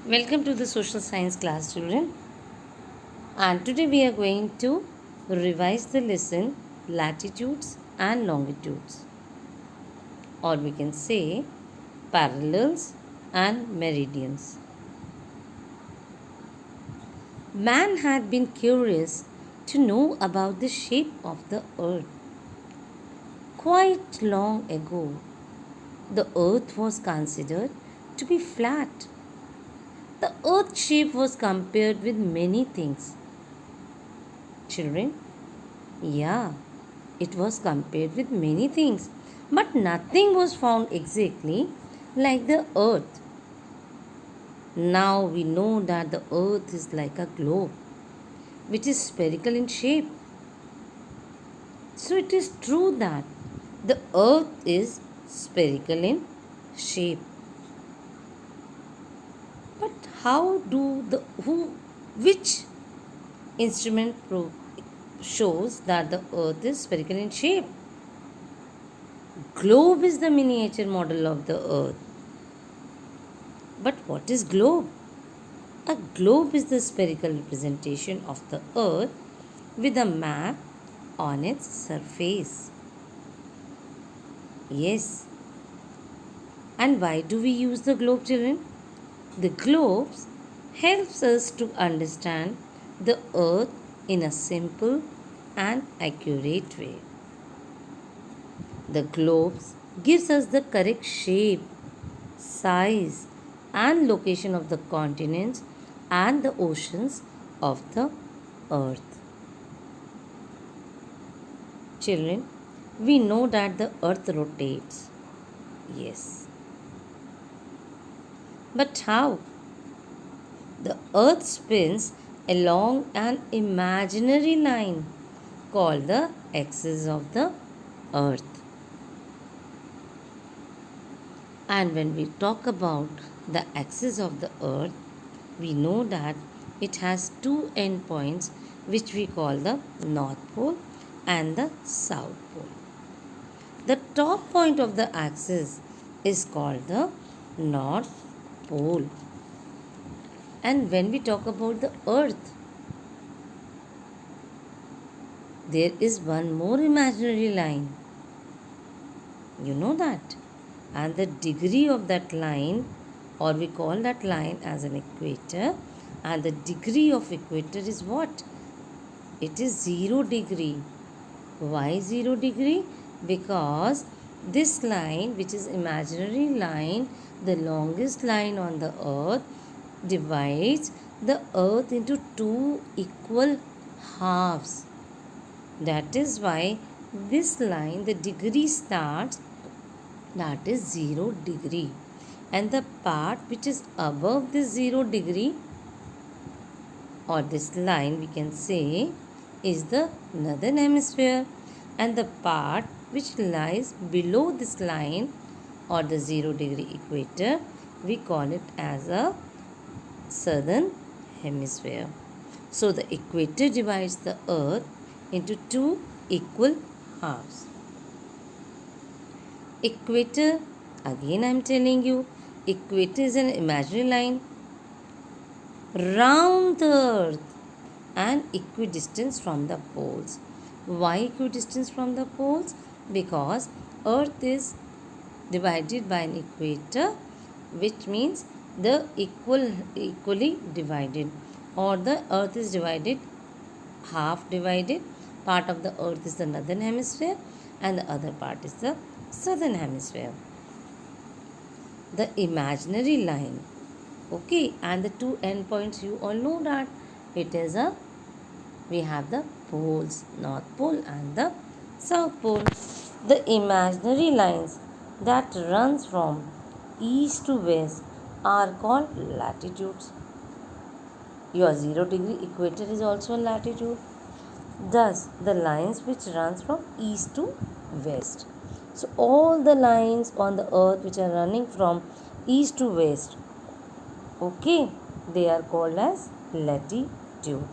Welcome to the social science class, children. And today we are going to revise the lesson latitudes and longitudes, or we can say parallels and meridians. Man had been curious to know about the shape of the earth. Quite long ago, the earth was considered to be flat. The earth shape was compared with many things. Children, yeah, it was compared with many things, but nothing was found exactly like the earth. Now we know that the earth is like a globe, which is spherical in shape. So it is true that the earth is spherical in shape. But how do the who which instrument shows that the earth is spherical in shape? Globe is the miniature model of the earth. But what is globe? A globe is the spherical representation of the earth with a map on its surface. Yes. And why do we use the globe, children? The globes helps us to understand the earth in a simple and accurate way. The globes gives us the correct shape, size and location of the continents and the oceans of the earth. Children, we know that the earth rotates. Yes. But how? The earth spins along an imaginary line called the axis of the earth. And when we talk about the axis of the earth, we know that it has two endpoints which we call the North Pole and the South Pole. The top point of the axis is called the North Pole. And when we talk about the earth, there is one more imaginary line. You know that. And the degree of that line, or we call that line as an equator, and the degree of equator is what? It is 0 degree. Why 0 degree? Because this line, which is imaginary line, the longest line on the earth, divides the earth into two equal halves. That is why this line, the degree starts, that is 0 degree, and the part which is above this 0 degree, or this line we can say, is the northern hemisphere, and the part which lies below this line or the 0 degree equator, we call it as a southern hemisphere. So the equator divides the earth into two equal halves. Equator, again I am telling you, equator is an imaginary line round the earth and equidistant from the poles. Why equidistant from the poles? Because earth is divided by an equator, which means the equally divided, or the earth is divided, half divided. Part of the earth is the northern hemisphere and the other part is the southern hemisphere. The imaginary line, okay, and the two endpoints, you all know that it is a, we have the poles, north pole and the south pole. The imaginary lines that runs from east to west are called latitudes. Your 0 degree equator is also latitude. Thus, the lines which runs from east to west. So, all the lines on the earth which are running from east to west, okay, they are called as latitude.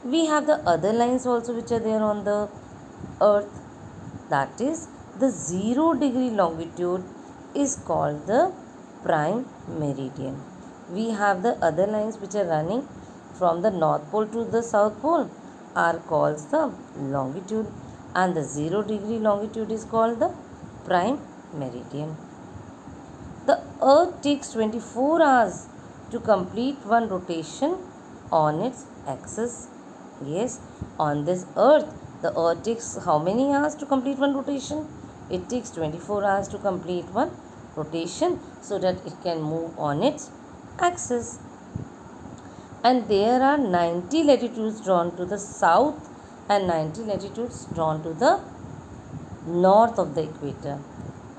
We have the other lines also which are there on the earth, that is the 0 degree longitude is called the prime meridian. We have the other lines which are running from the north pole to the south pole are called the longitude, and the 0 degree longitude is called the prime meridian. The earth takes 24 hours to complete one rotation on its axis. Yes, on this earth, the earth takes how many hours to complete one rotation? It takes 24 hours to complete one rotation so that it can move on its axis. And there are 90 latitudes drawn to the south and 90 latitudes drawn to the north of the equator.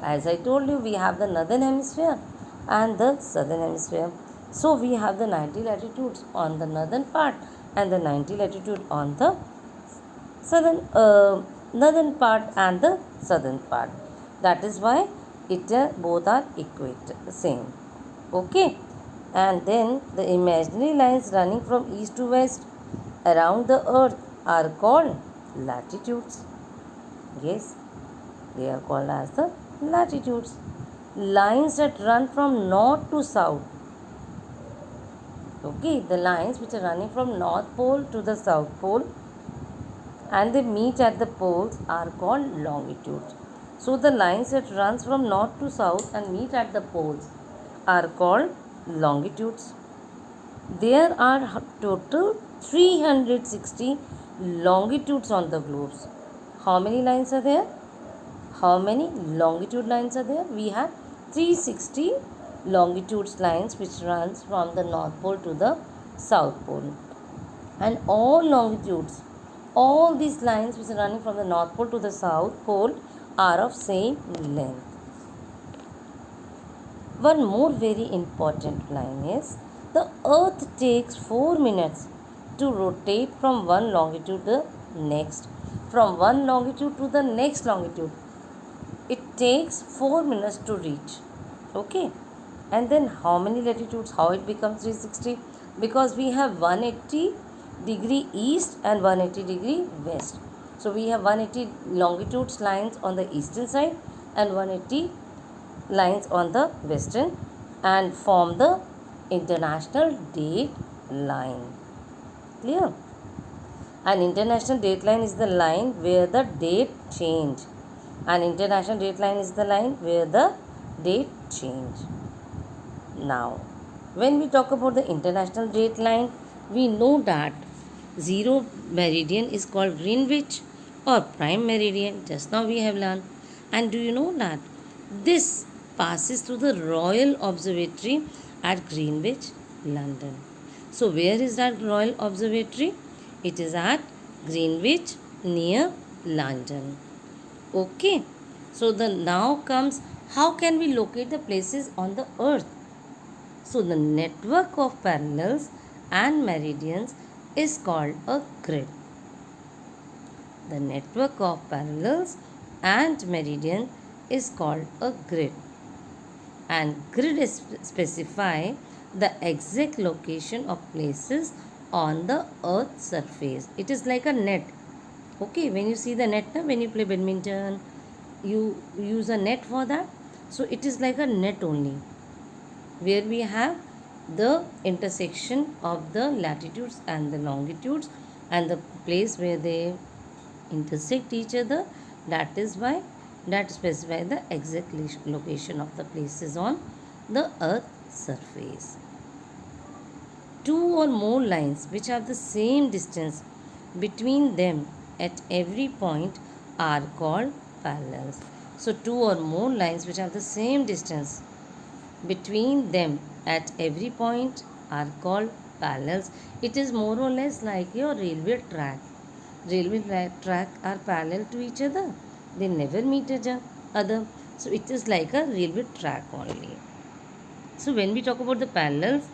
As I told you, we have the northern hemisphere and the southern hemisphere. So we have the 90 latitudes on the northern part and the 90 latitude on the northern part and the southern part. That is why both are equator same. Okay, and then the imaginary lines running from east to west around the earth are called latitudes. Yes, they are called as the latitudes. Lines that run from north to south. Okay, the lines which are running from north pole to the south pole and they meet at the poles are called longitudes. So the lines that runs from north to south and meet at the poles are called longitudes. There are total 360 longitudes on the globes. How many lines are there? How many longitude lines are there? We have 360 longitudes lines which runs from the north pole to the south pole. And all longitudes, all these lines which are running from the north pole to the south pole are of same length. One more very important line is the earth takes 4 minutes to rotate from one longitude to the next. From one longitude to the next longitude, it takes 4 minutes to reach. Okay, and then how many latitudes, how it becomes 360? Because we have 180 degree east and 180 degree west. So we have 180 longitudes lines on the eastern side and 180 lines on the western and form the international date line. Clear? An international date line is the line where the date change. An international date line is the line where the date change. Now, when we talk about the international date line, we know that 0 meridian is called Greenwich or prime meridian. Just now we have learned. And do you know that this passes through the Royal Observatory at Greenwich, London. So where is that Royal Observatory? It is at Greenwich near London. Okay. So the now comes, how can we locate the places on the earth? So the network of parallels and meridians is called a grid. The network of parallels and meridian is called a grid. And grid specify the exact location of places on the earth's surface. It is like a net. Okay, when you see the net, when you play badminton, you use a net for that. So it is like a net only, where we have the intersection of the latitudes and the longitudes and the place where they intersect each other. That is why that specifies the exact location of the places on the earth's surface. Two or more lines which have the same distance between them at every point are called parallels. So two or more lines which have the same distance between them at every point are called parallels. It is more or less like your railway track. Railway track are parallel to each other. They never meet each other. So it is like a railway track only. So when we talk about the parallels,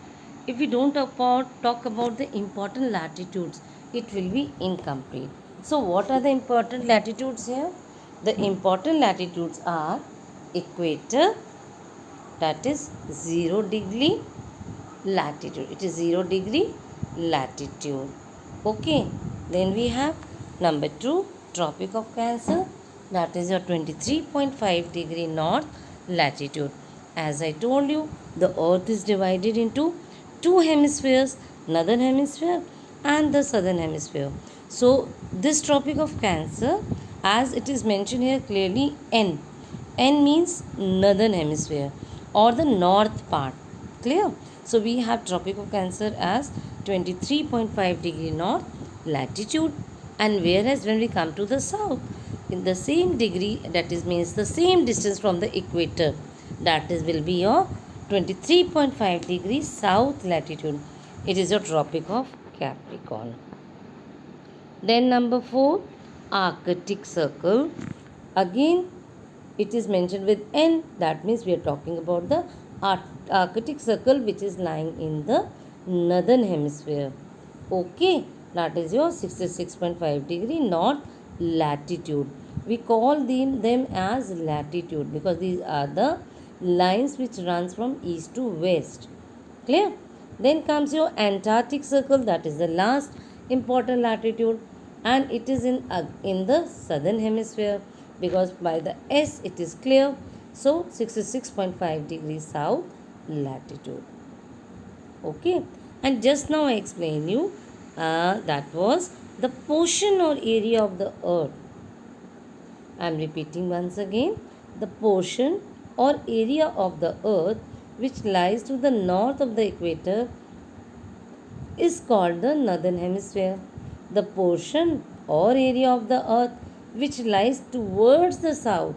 if we don't talk about the important latitudes, it will be incomplete. So what are the important latitudes here? The important latitudes are equator, that is 0 degree latitude. It is 0 degree latitude. Okay. Then we have number 2, Tropic of Cancer, that is your 23.5 degree north latitude. as I told you, the earth is divided into two hemispheres, northern hemisphere and the southern hemisphere. So this tropic of Cancer, as it is mentioned here clearly, N means northern hemisphere or the north part. Clear? So we have tropic of Cancer as 23.5 degree north latitude, and whereas when we come to the south, in the same degree, that is means the same distance from the equator, that is will be your 23.5 degrees south latitude. It is your tropic of Capricorn. Then number 4, Arctic Circle. Again, it is mentioned with N. That means we are talking about the Arctic Circle, which is lying in the northern hemisphere. Okay, that is your 66.5 degree north latitude. We call them as latitude because these are the lines which runs from east to west. Clear? Then comes your Antarctic Circle, that is the last important latitude, and it is in the southern hemisphere because by the S it is clear. So 66.5 degrees south latitude. Okay, and just now I explained you that was the portion or area of the earth. I am repeating once again, the portion or area of the earth which lies to the north of the equator is called the northern hemisphere. The portion or area of the earth which lies towards the south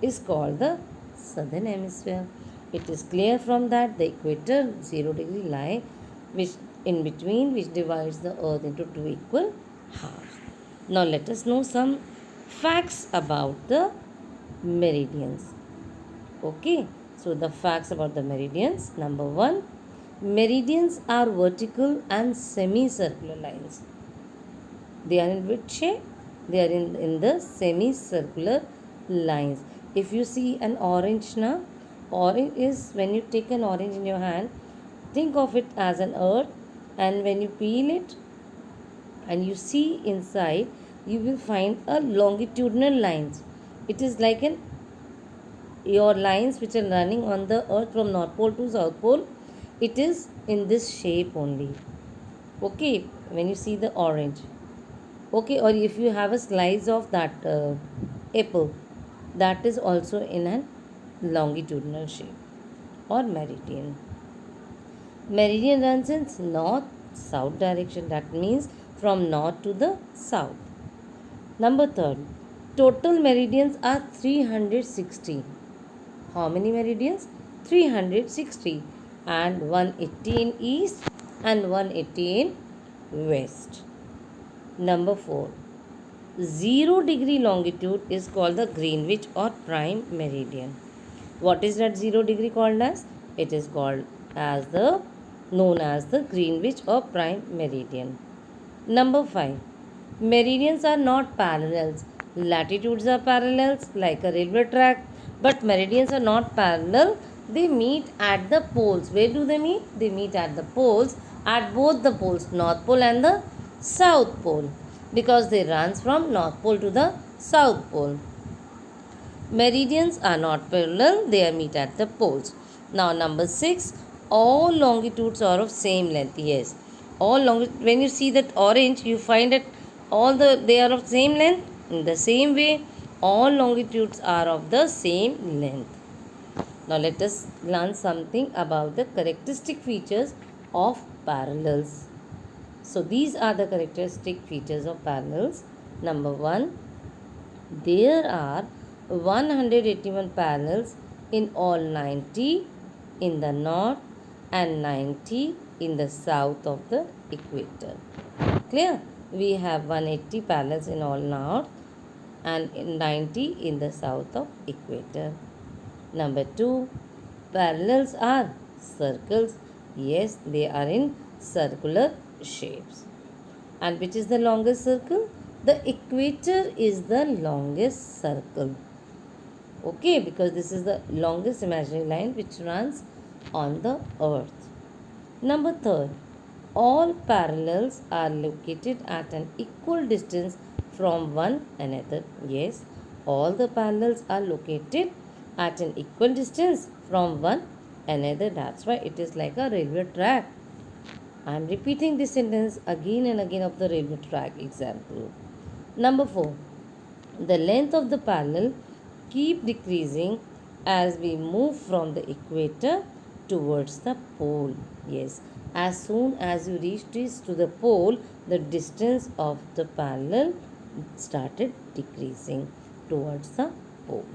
is called the southern hemisphere. It is clear from that the equator 0 degree lie which in between, which divides the earth into two equal halves. Now let us know some facts about the meridians. Okay, so the facts about the meridians. Number 1, meridians are vertical and semicircular lines. They are in which shape? They are in the semicircular lines. If you see an orange now, orange is when you take an orange in your hand, think of it as an earth, and when you peel it and you see inside, you will find a longitudinal lines. It is like your lines which are running on the earth from north pole to south pole. It is in this shape only. Okay, when you see the orange. Okay, or if you have a slice of that apple, that is also in a longitudinal shape or meridian. Meridian runs in north south direction, that means from north to the south. Number 3, total meridians are 360. How many meridians? 360, and 180 in east and 180 in west. Number 4, 0 degree longitude is called the Greenwich or prime meridian. What is that 0 degree called as? It is called as the known as the Greenwich or prime meridian. Number 5, meridians are not parallels. Latitudes are parallels like a railway track, but meridians are not parallel. They meet at the poles. Where do they meet? They meet at the poles, at both the poles, north pole and the south pole, because they runs from north pole to the south pole. Meridians are not parallel, they are meet at the poles. Now number 6, all longitudes are of same length. Yes, when you see that orange, you find that they are of same length. In the same way, all longitudes are of the same length. Now let us learn something about the characteristic features of parallels. So these are the characteristic features of parallels. Number 1, there are 181 parallels in all 90 in the north and 90 in the south of the equator. Clear? We have 180 parallels in all north and 90 in the south of equator. Number 2, parallels are circles. Yes, they are in circular shapes. And which is the longest circle? The equator is the longest circle. Okay, because this is the longest imaginary line which runs on the earth. Number 3, all parallels are located at an equal distance from one another. Yes, all the parallels are located at an equal distance from one another. That's why it is like a railway track. I am repeating this sentence again and again of the railway track example. Number 4. The length of the parallel keep decreasing as we move from the equator towards the pole. Yes, as soon as you reach this to the pole, the distance of the parallel started decreasing towards the pole.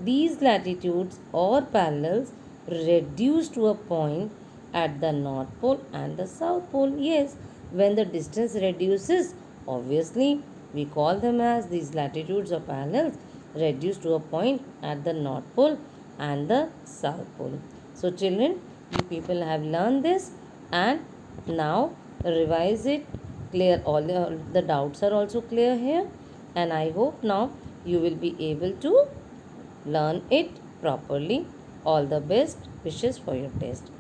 These latitudes or parallels reduce to a point at the North Pole and the South Pole. Yes, when the distance reduces, obviously we call them as these latitudes or parallels reduce to a point at the North Pole and the South Pole. So children, you people have learned this, and now revise it. Clear all the doubts are also clear here, and I hope now you will be able to learn it properly. All the best wishes for your test.